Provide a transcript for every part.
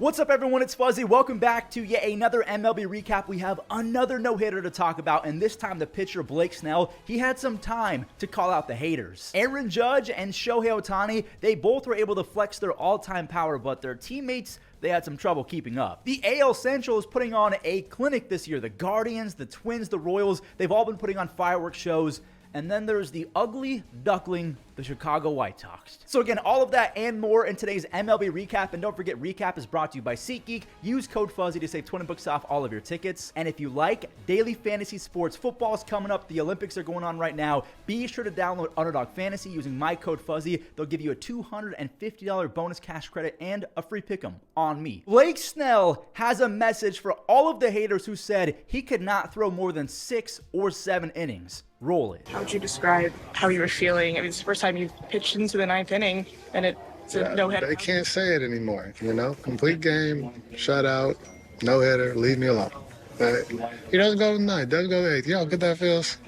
What's up, everyone? It's Fuzzy. Welcome back to yet another MLB Recap. We have another no-hitter to talk about, and this time the pitcher Blake Snell, he had some time to call out the haters. Aaron Judge and Shohei Ohtani, they both were able to flex their all-time power, but their teammates, they had some trouble keeping up. The AL Central is putting on a clinic this year. The Guardians, the Twins, the Royals, they've all been putting on fireworks shows. And then there's the ugly duckling, the Chicago White Sox. So again, all of that and more in today's MLB Recap. And don't forget, Recap is brought to you by SeatGeek. Use code Fuzzy to save $20 off all of your tickets. And if you like daily fantasy sports, football is coming up. The Olympics are going on right now. Be sure to download Underdog Fantasy using my code Fuzzy. They'll give you a $250 bonus cash credit and a free pick'em on me. Blake Snell has a message for all of the haters who said he could not throw more than 6 or 7 innings. Roll it. How would you describe how you were feeling? I mean, it's the first time you've pitched into the 9th inning, and it's a no-hitter. They can't say it anymore, Complete game, shutout, no-hitter, leave me alone. But he doesn't go to 9, doesn't go to 8. Y'all get that feels?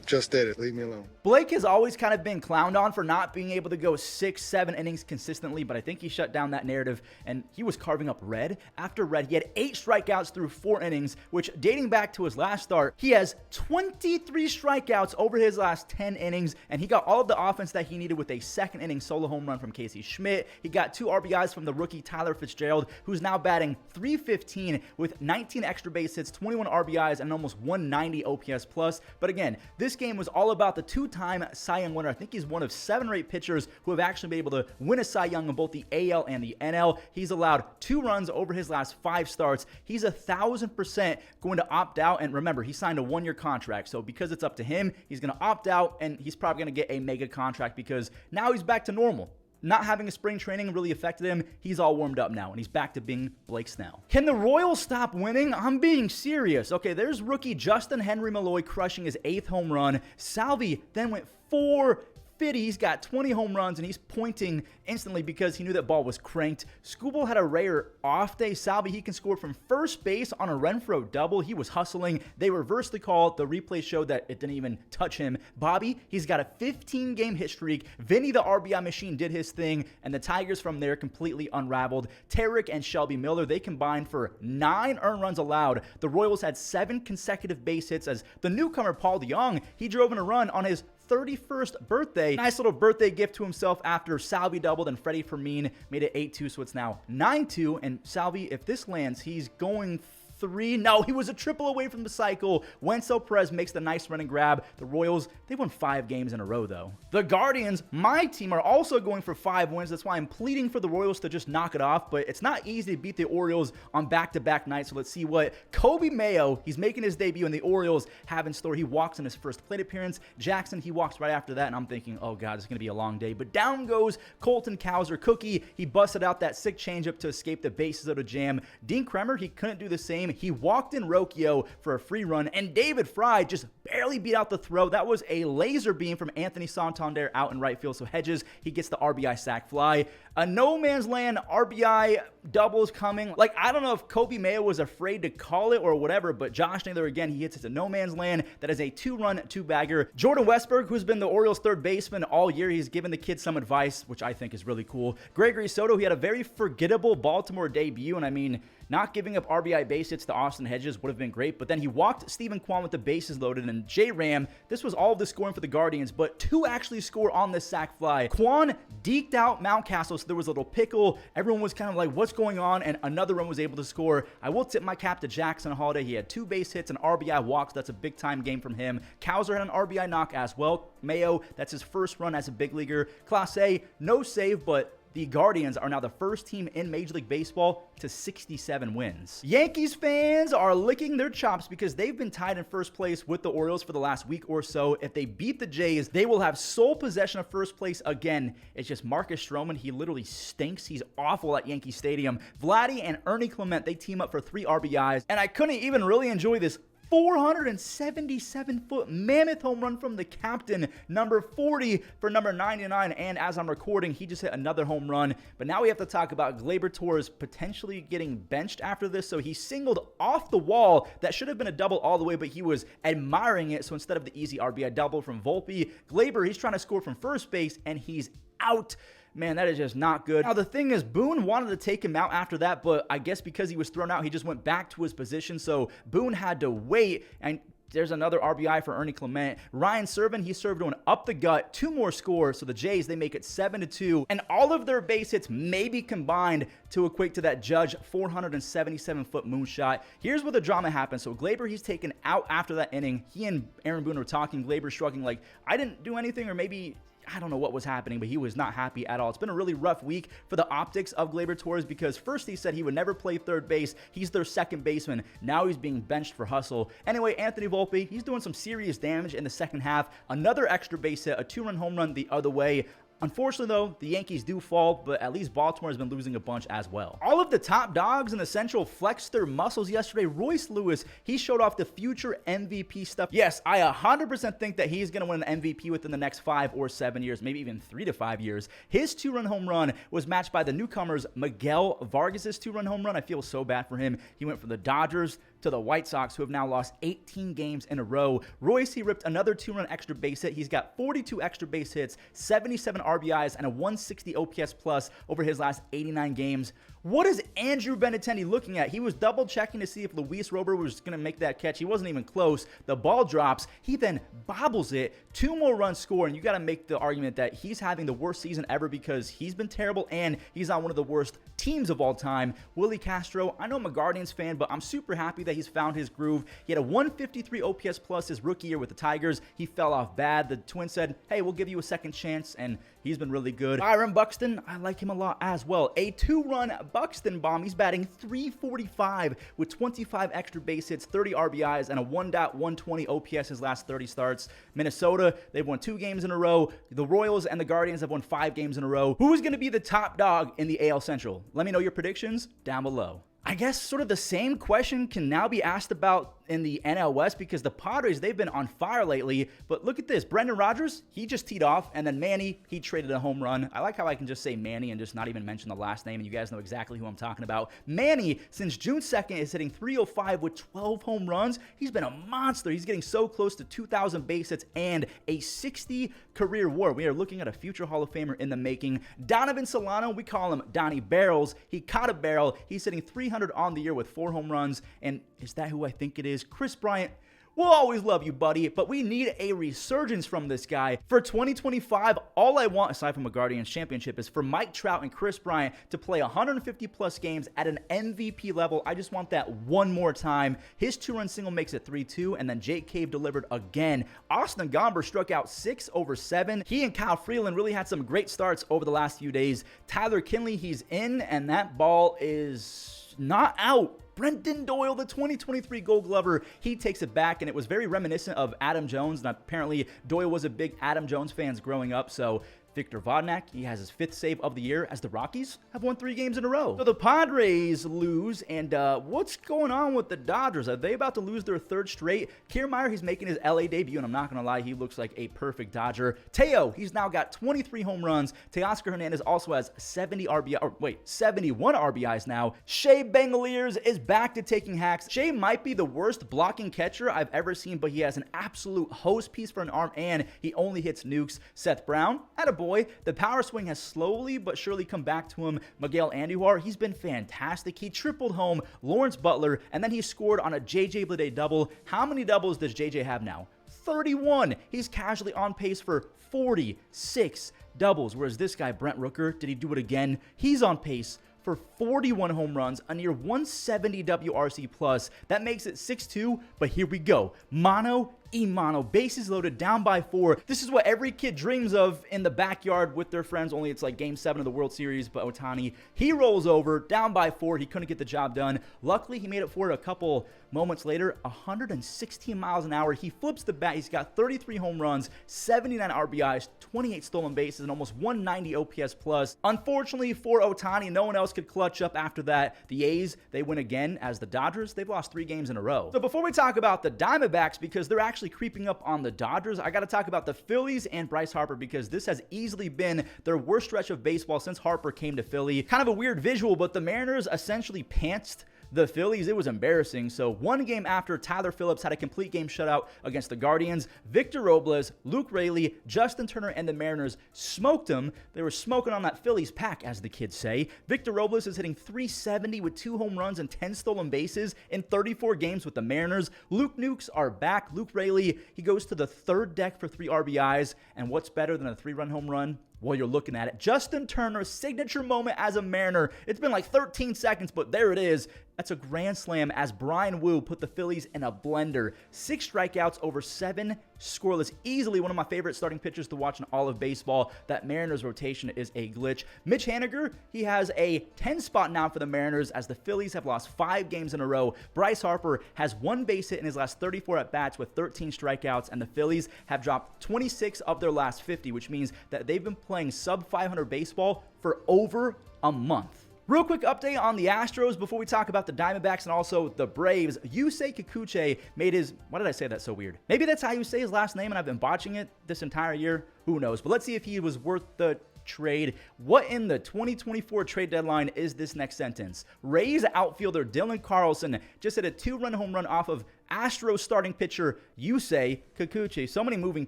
Just did it. Leave me alone. Blake has always kind of been clowned on for not being able to go 6, 7 innings consistently, but I think he shut down that narrative, and he was carving up red after red. He had 8 strikeouts through 4 innings, which dating back to his last start, he has 23 strikeouts over his last 10 innings, and he got all of the offense that he needed with a second inning solo home run from Casey Schmidt. He got 2 RBIs from the rookie Tyler Fitzgerald, who's now batting .315 with 19 extra base hits, 21 RBIs, and almost 190 OPS plus. But again, this game was all about the 2-time Cy Young winner. I think he's one of 7 or 8 pitchers who have actually been able to win a Cy Young in both the AL and the NL. He's allowed 2 runs over his last 5 starts. He's 1,000% going to opt out. And remember, he signed a 1-year contract. So because it's up to him, he's going to opt out, and he's probably going to get a mega contract because now he's back to normal. Not having a spring training really affected him. He's all warmed up now, and he's back to being Blake Snell. Can the Royals stop winning? I'm being serious. Okay, there's rookie Justin Henry Malloy crushing his 8th home run. Salvi then went 450. He's got 20 home runs, and he's pointing instantly because he knew that ball was cranked. Skubal had a rare off day. Salvi, he can score from first base on a Renfroe double. He was hustling. They reversed the call. The replay showed that it didn't even touch him. Bobby, he's got a 15-game hit streak. Vinny, the RBI machine, did his thing, and the Tigers from there completely unraveled. Tarek and Shelby Miller, they combined for 9 earned runs allowed. The Royals had 7 consecutive base hits as the newcomer Paul DeJong, he drove in a run on his 31st birthday. Nice little birthday gift to himself after Salvi doubled and Freddie Fermin made it 8-2, so it's now 9-2. And Salvi, if this lands, he's going 3. No, he was a triple away from the cycle. Wenzel Perez makes the nice running grab. The Royals, they won 5 games in a row, though. The Guardians, my team, are also going for 5 wins. That's why I'm pleading for the Royals to just knock it off, but it's not easy to beat the Orioles on back-to-back nights, so let's see what Kobe Mayo, he's making his debut, and the Orioles have in store. He walks in his first plate appearance. Jackson, he walks right after that, and I'm thinking, oh, God, it's going to be a long day. But down goes Colton Cowser. Cookie, he busted out that sick changeup to escape the bases of the jam. Dean Kremer, he couldn't do the same. He walked in Rocchio for a free run, and David Fry just barely beat out the throw. That was a laser beam from Anthony Santander out in right field. So Hedges, he gets the RBI sac fly. A no man's land RBI doubles coming. Like, I don't know if Kobe Mayo was afraid to call it or whatever, but Josh Naylor, again, he hits it to no man's land. That is a 2-run, 2-bagger. Jordan Westberg, who's been the Orioles' 3rd baseman all year, he's given the kid some advice, which I think is really cool. Gregory Soto, he had a very forgettable Baltimore debut, and I mean, not giving up RBI base hits to Austin Hedges would have been great, but then he walked Stephen Kwan with the bases loaded, and J. Ram, this was all of the scoring for the Guardians, but 2 actually score on this sac fly. Kwan deked out Mountcastle, so there was a little pickle. Everyone was kind of like, what's going on? And another run was able to score. I will tip my cap to Jackson Holiday. He had 2 base hits and RBI walks. That's a big-time game from him. Cowser had an RBI knock as well. Mayo, that's his first run as a big leaguer. Class A, no save, but the Guardians are now the first team in Major League Baseball to 67 wins. Yankees fans are licking their chops because they've been tied in first place with the Orioles for the last week or so. If they beat the Jays, they will have sole possession of first place again. It's just Marcus Stroman. He literally stinks. He's awful at Yankee Stadium. Vladdy and Ernie Clement, they team up for 3 RBIs. And I couldn't even really enjoy this 477-foot mammoth home run from the captain, number 40 for number 99. And as I'm recording, he just hit another home run. But now we have to talk about Gleyber Torres potentially getting benched after this. So he singled off the wall. That should have been a double all the way, but he was admiring it. So instead of the easy RBI double from Volpe, Gleyber, he's trying to score from first base, and he's out. Man, that is just not good. Now, the thing is, Boone wanted to take him out after that, but I guess because he was thrown out, he just went back to his position. So Boone had to wait, and there's another RBI for Ernie Clement. Ryan Servin, he served one up the gut, 2 more scores. So the Jays, they make it 7-2. And all of their base hits may be combined to equate to that Judge 477-foot moonshot. Here's where the drama happens. So Glaber, he's taken out after that inning. He and Aaron Boone were talking. Glaber shrugging like, I didn't do anything, or maybe I don't know what was happening, but he was not happy at all. It's been a really rough week for the optics of Gleyber Torres because first he said he would never play third base. He's their second baseman. Now he's being benched for hustle. Anyway, Anthony Volpe, he's doing some serious damage in the second half. Another extra base hit, a 2-run home run the other way. Unfortunately, though, the Yankees do fall, but at least Baltimore has been losing a bunch as well. All of the top dogs in the Central flexed their muscles yesterday. Royce Lewis, he showed off the future MVP stuff. Yes, I 100% think that he's going to win an MVP within the next 5 or 7 years, maybe even 3 to 5 years. His 2-run home run was matched by the newcomers Miguel Vargas' 2-run home run. I feel so bad for him. He went from the Dodgers to the White Sox, who have now lost 18 games in a row. Royce, he ripped another 2-run extra base hit. He's got 42 extra base hits, 77 RBIs, and a 160 OPS plus over his last 89 games. What is Andrew Benintendi looking at? He was double checking to see if Luis Robert was going to make that catch. He wasn't even close. The ball drops. He then bobbles it. 2 more runs score, and you got to make the argument that he's having the worst season ever because he's been terrible and he's on one of the worst teams of all time. Willie Castro, I know I'm a Guardians fan, but I'm super happy that he's found his groove. He had a 153 OPS plus his rookie year with the Tigers. He fell off bad. The Twins said, hey, we'll give you a second chance, and he's been really good. Byron Buxton, I like him a lot as well. A 2-run Buxton bomb. He's batting .345 with 25 extra base hits, 30 RBIs, and a 1.120 OPS his last 30 starts. Minnesota, they've won 2 games in a row. The Royals and the Guardians have won 5 games in a row. Who is going to be the top dog in the AL Central? Let me know your predictions down below. I guess sort of the same question can now be asked about in the NL West because the Padres, they've been on fire lately. But look at this. Brendan Rodgers, he just teed off. And then Manny, he traded a home run. I like how I can just say Manny and just not even mention the last name. And you guys know exactly who I'm talking about. Manny, since June 2nd, is hitting .305 with 12 home runs. He's been a monster. He's getting so close to 2,000 base hits and a 60 career WAR. We are looking at a future Hall of Famer in the making. Donovan Solano, we call him Donnie Barrels. He caught a barrel. He's hitting .300 on the year with 4 home runs. And is that who I think it is? Chris Bryant. We'll always love you, buddy, but we need a resurgence from this guy. For 2025, all I want, aside from a Guardians championship, is for Mike Trout and Chris Bryant to play 150-plus games at an MVP level. I just want that one more time. His 2-run single makes it 3-2, and then Jake Cave delivered again. Austin Gomber struck out 6 over 7. He and Kyle Freeland really had some great starts over the last few days. Tyler Kinley, he's in, and that ball is not out. Brenton Doyle, the 2023 Gold Glover, he takes it back, and it was very reminiscent of Adam Jones, and apparently Doyle was a big Adam Jones fan growing up, so Victor Vodnak, he has his 5th save of the year as the Rockies have won 3 games in a row. So the Padres lose, and what's going on with the Dodgers? Are they about to lose their 3rd straight? Kiermaier, he's making his LA debut, and I'm not going to lie, he looks like a perfect Dodger. Teo, he's now got 23 home runs. Teoscar Hernandez also has 71 RBIs now. Shea Bangaliers is back to taking hacks. Shea might be the worst blocking catcher I've ever seen, but he has an absolute hose piece for an arm, and he only hits nukes. Seth Brown, attaboy. The power swing has slowly but surely come back to him. Miguel Andujar, he's been fantastic. He tripled home Lawrence Butler, and then he scored on a JJ Bleday double. How many doubles does JJ have now? 31. He's casually on pace for 46 doubles, whereas this guy, Brent Rooker, did he do it again? He's on pace for 41 home runs, a near 170 WRC plus. That makes it 6-2, but here we go. Mono E-mono, bases loaded, down by 4. This is what every kid dreams of in the backyard with their friends, only it's like Game 7 of the World Series, but Ohtani, he rolls over, down by 4. He couldn't get the job done. Luckily, he made it for it a couple moments later. 116 miles an hour. He flips the bat. He's got 33 home runs, 79 RBIs, 28 stolen bases, and almost 190 OPS plus. Unfortunately for Ohtani, no one else could clutch up after that. The A's, they win again, as the Dodgers, they've lost 3 games in a row. So before we talk about the Diamondbacks, because they're actually creeping up on the Dodgers, I got to talk about the Phillies and Bryce Harper, because this has easily been their worst stretch of baseball since Harper came to Philly. Kind of a weird visual, but the Mariners essentially pantsed The Phillies, it was embarrassing. So one game after Tyler Phillips had a complete game shutout against the Guardians, Victor Robles, Luke Raley, Justin Turner, and the Mariners smoked them. They were smoking on that Phillies pack, as the kids say. Victor Robles is hitting .370 with 2 home runs and 10 stolen bases in 34 games with the Mariners. Luke Nukes are back. Luke Raley, he goes to the third deck for 3 RBIs. And what's better than a 3-run home run? Well, you're looking at it. Justin Turner's signature moment as a Mariner. It's been like 13 seconds, but there it is. That's a grand slam as Brian Wu put the Phillies in a blender. 6 strikeouts over 7 scoreless. Easily one of my favorite starting pitchers to watch in all of baseball. That Mariners rotation is a glitch. Mitch Haniger, he has a 10 spot now for the Mariners as the Phillies have lost 5 games in a row. Bryce Harper has 1 base hit in his last 34 at-bats with 13 strikeouts, and the Phillies have dropped 26 of their last 50, which means that they've been playing sub 500 baseball for over a month. Real quick update on the Astros before we talk about the Diamondbacks and also the Braves. Yusei Kikuchi made his... Why did I say that so weird? Maybe that's how you say his last name and I've been botching it this entire year. Who knows? But let's see if he was worth the trade. What in the 2024 trade deadline is this next sentence? Rays outfielder Dylan Carlson just hit a 2-run home run off of Astros starting pitcher Yusei Kikuchi. So many moving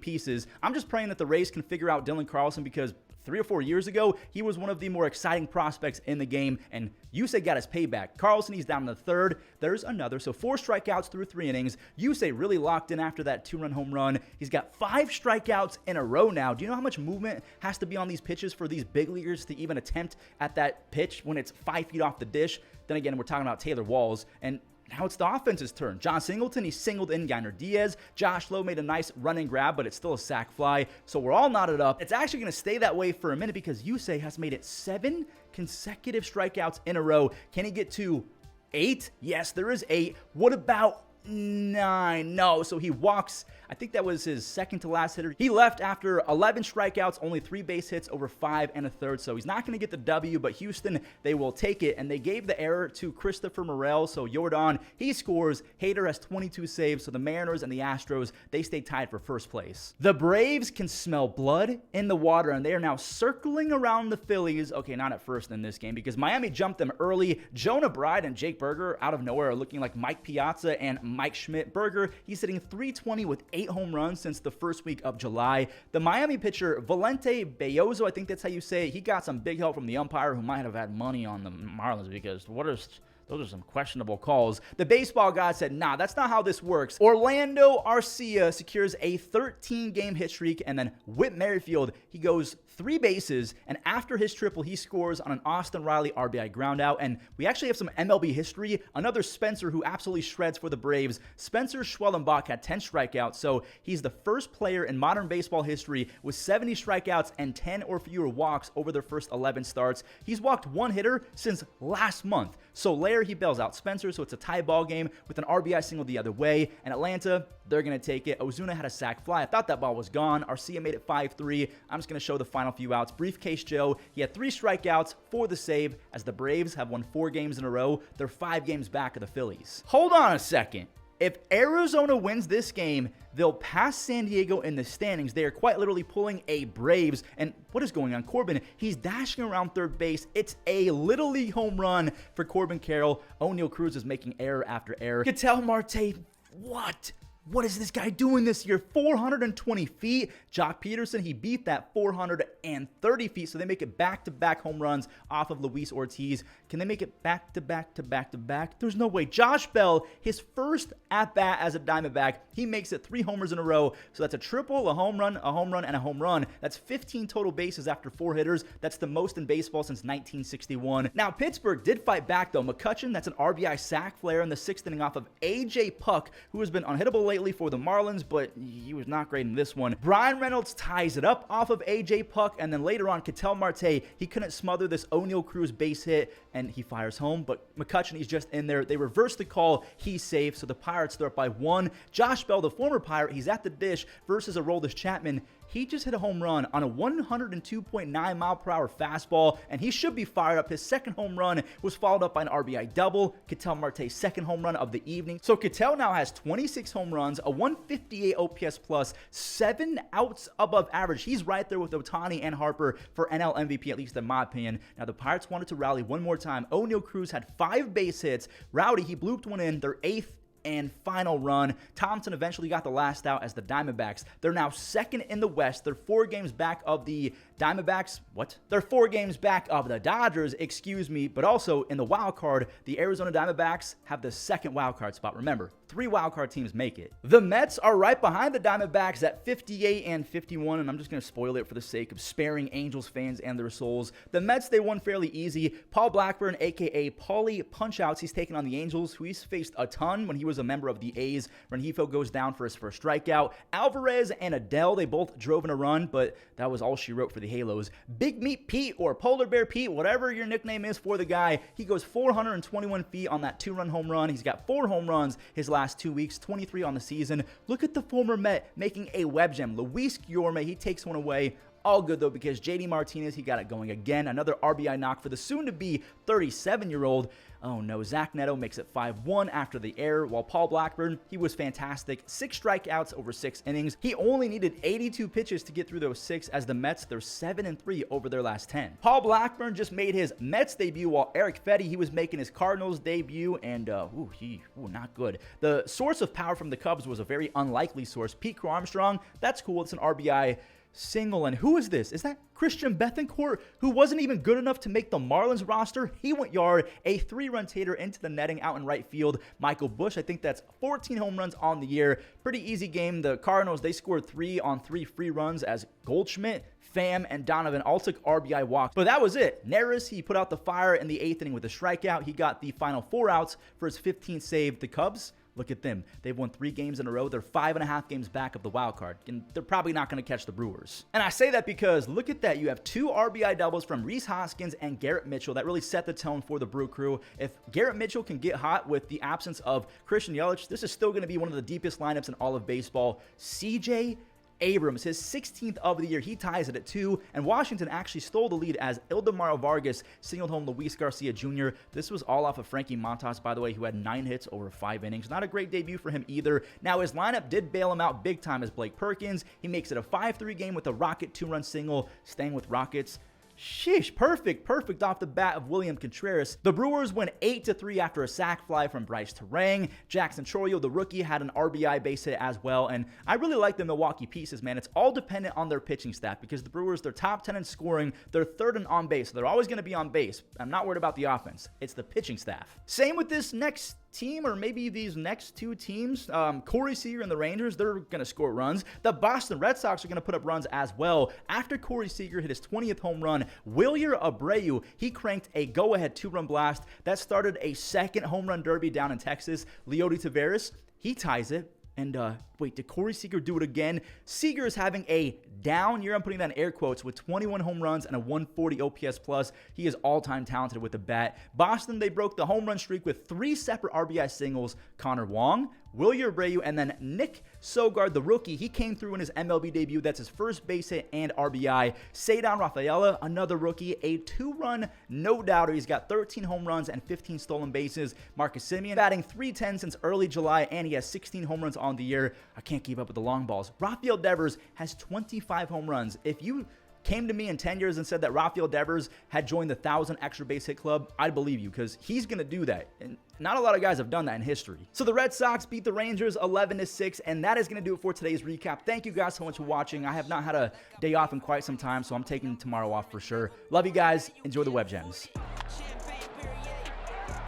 pieces. I'm just praying that the Rays can figure out Dylan Carlson because 3 or 4 years ago, he was one of the more exciting prospects in the game, and Yusei got his payback. Carlson, he's down in the third. There's another. So 4 strikeouts through 3 innings. Yusei really locked in after that 2-run home run. He's got 5 strikeouts in a row now. Do you know how much movement has to be on these pitches for these big leaguers to even attempt at that pitch when it's 5 feet off the dish? Then again, we're talking about Taylor Walls, and now it's the offense's turn. John Singleton, he singled in Gainer Diaz. Josh Lowe made a nice running grab, but it's still a sac fly. So we're all knotted up. It's actually going to stay that way for a minute because Yusei has made it 7 consecutive strikeouts in a row. Can he get to 8? Yes, there is 8. What about 9? No. So he walks. I think that was his second to last hitter. He left after 11 strikeouts, only 3 base hits over 5 1/3. So he's not going to get the W, but Houston, they will take it. And they gave the error to Christopher Morel. So Jordan, he scores. Hader has 22 saves. So the Mariners and the Astros, they stay tied for first place. The Braves can smell blood in the water, and they are now circling around the Phillies. Okay, not at first in this game because Miami jumped them early. Jonah Bride and Jake Berger out of nowhere are looking like Mike Piazza and Mike Schmidt. Berger, he's hitting .320 with 8 home runs since the first week of July. The Miami pitcher, Valente Belloso, I think that's how you say it, he got some big help from the umpire who might have had money on the Marlins because those are some questionable calls. The baseball god said, nah, that's not how this works. Orlando Arcia secures a 13-game hit streak, and then Whit Merrifield, he goes 3 bases, and after his triple, he scores on an Austin Riley RBI groundout, and we actually have some MLB history. Another Spencer who absolutely shreds for the Braves. Spencer Schwellenbach had 10 strikeouts, so he's the first player in modern baseball history with 70 strikeouts and 10 or fewer walks over their first 11 starts. He's walked 1 hitter since last month. Soler, he bails out Spencer, so it's a tie ball game with an RBI single the other way. And Atlanta, they're going to take it. Ozuna had a sac fly. I thought that ball was gone. Arcia made it 5-3. I'm just going to show the final few outs. Briefcase Joe, he had 3 strikeouts for the save as the Braves have won 4 games in a row. They're 5 games back of the Phillies. Hold on a second. If Arizona wins this game, they'll pass San Diego in the standings. They are quite literally pulling a Braves. And what is going on? Corbin, he's dashing around third base. It's a Little League home run for Corbin Carroll. O'Neal Cruz is making error after error. Ketel Marte, what? What is this guy doing this year? 420 feet. Jock Peterson, he beat that 430 feet, so they make it back-to-back home runs off of Luis Ortiz. Can they make it back-to-back-to-back-to-back? There's no way. Josh Bell, his first at-bat as a Diamondback, he makes it 3 homers in a row. So that's a triple, a home run, and a home run. That's 15 total bases after 4 hitters. That's the most in baseball since 1961. Now, Pittsburgh did fight back, though. McCutchen, that's an RBI sac flare in the 6th inning off of A.J. Puck, who has been unhittable lately for the Marlins, but he was not great in this one. Brian Reynolds ties it up off of A.J. Puck, and then later on, Ketel Marte, he couldn't smother this O'Neal Cruz base hit, and he fires home, but McCutchen, he's just in there. They reverse the call. He's safe, so the Pirates, they're up by 1. Josh Bell, the former Pirate, he's at the dish versus Aroldis Chapman. he just hit a home run on a 102.9 mile per hour fastball, and he should be fired up. His second home run was followed up by an RBI double. Ketel Marte's second home run of the evening. So Ketel now has 26 home runs, a 158 OPS plus, 7 outs above average. He's right there with Ohtani and Harper for NL MVP, at least in my opinion. Now the Pirates wanted to rally one more time. O'Neal Cruz had 5 base hits. Rowdy, he blooped one in, their 8th and final run. Thompson eventually got the last out as the Diamondbacks. They're now second in the West. They're 4 games back of the Diamondbacks. They're 4 games back of the Dodgers, excuse me. But also in the wild card, the Arizona Diamondbacks have the second wild card spot. Remember, 3 wild card teams make it. The Mets are right behind the Diamondbacks at 58 and 51, and I'm just going to spoil it for the sake of sparing Angels fans and their souls. The Mets, they won fairly easy. Paul Blackburn, aka Paulie Punch-Outs, he's taken on the Angels, who he's faced a ton when he was a member of the A's. Rengifo goes down for his first strikeout. Alvarez and Adele, they both drove in a run, but that was all she wrote for the Halos. Big Meat Pete, or Polar Bear Pete, whatever your nickname is for the guy, he goes 421 feet on that 2-run home run. He's got 4 home runs his last 2 weeks, 23 on the season. Look at the former Met making a web gem. Luis Guillorme, he takes one away. All good, though, because JD Martinez, he got it going again. Another RBI knock for the soon-to-be 37-year-old. Oh, no. Zach Neto makes it 5-1 after the error, while Paul Blackburn, he was fantastic. 6 strikeouts over 6 innings. He only needed 82 pitches to get through those 6, as the Mets, they're 7-3 over their last 10. Paul Blackburn just made his Mets debut, while Eric Fetty, he was making his Cardinals debut, and, not good. The source of power from the Cubs was a very unlikely source. Pete Crow Armstrong, that's cool. It's an RBI single. And who is this? Is that Christian Bethancourt, who wasn't even good enough to make the Marlins roster? He went yard, a 3-run tater into the netting out in right field. Michael Busch, I think that's 14 home runs on the year. Pretty easy game. The Cardinals, they scored 3 on 3 free runs as Goldschmidt, Pham, and Donovan all took RBI walks. But that was it. Neris, he put out the fire in the 8th inning with a strikeout. He got the final 4 outs for his 15th save. The Cubs, look at them. They've won 3 games in a row. They're 5.5 games back of the wild card, and they're probably not going to catch the Brewers. And I say that because look at that. You have 2 RBI doubles from Rhys Hoskins and Garrett Mitchell that really set the tone for the Brew Crew. If Garrett Mitchell can get hot with the absence of Christian Yelich, this is still going to be one of the deepest lineups in all of baseball. CJ Abrams, his 16th of the year, he ties it at 2, and Washington actually stole the lead as Ildemaro Vargas singled home Luis Garcia Jr. This was all off of Frankie Montas, by the way, who had 9 hits over 5 innings. Not a great debut for him either. Now, his lineup did bail him out big time as Blake Perkins. He makes it a 5-3 game with a Rocket 2-run single, staying with Rockets. Sheesh, perfect off the bat of William Contreras. The Brewers win 8-3 after a sac fly from Bryce Terang. Jackson Chourio, the rookie, had an RBI base hit as well, and I really like the Milwaukee pieces, man. It's all dependent on their pitching staff because the Brewers, they're top 10 in scoring, they're 3rd in on base, so they're always going to be on base. I'm not worried about the offense. It's the pitching staff. Same with this next team, or maybe these next 2 teams. Corey Seager and the Rangers, they're going to score runs. The Boston Red Sox are going to put up runs as well. After Corey Seager hit his 20th home run, Wilyer Abreu, he cranked a go-ahead 2-run blast that started a second home run derby down in Texas. Leody Taveras, he ties it. And wait, did Corey Seager do it again? Seager is having a down year. I'm putting that in air quotes, with 21 home runs and a 140 OPS plus. He is all-time talented with the bat. Boston, they broke the home run streak with 3 separate RBI singles. Connor Wong, Wilyer Abreu, and then Nick Sogard, the rookie. He came through in his MLB debut. That's his first base hit and RBI. Cedar Rafaela, another rookie, a 2-run no-doubter. He's got 13 home runs and 15 stolen bases. Marcus Semien batting .310 since early July, and he has 16 home runs on the year. I can't keep up with the long balls. Rafael Devers has 25 home runs. If you came to me in 10 years and said that Rafael Devers had joined the 1,000 extra base hit club, I'd believe you, because he's going to do that. And not a lot of guys have done that in history. So the Red Sox beat the Rangers 11-6, and that is going to do it for today's recap. Thank you guys so much for watching. I have not had a day off in quite some time, so I'm taking tomorrow off for sure. Love you guys. Enjoy the web gems.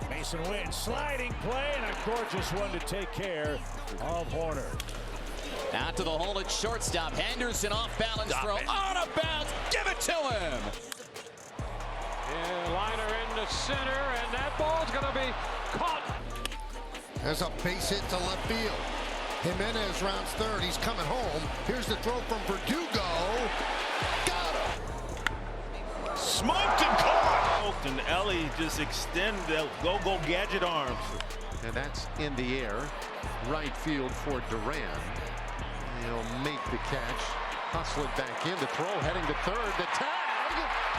Mason wins, sliding play, and a gorgeous one to take care of Horner. Out to the hole at shortstop. Henderson off balance throw. On a bounce. Give it to him. Yeah, liner into center, and that ball's going to be caught. There's a base hit to left field. Jimenez rounds 3rd. He's coming home. Here's the throw from Verdugo. Got him. Smoked and caught. And Ellie just extend the go gadget arms. And that's in the air. Right field for Duran. He'll make the catch. Hustling back in, the throw, heading to third, the tag!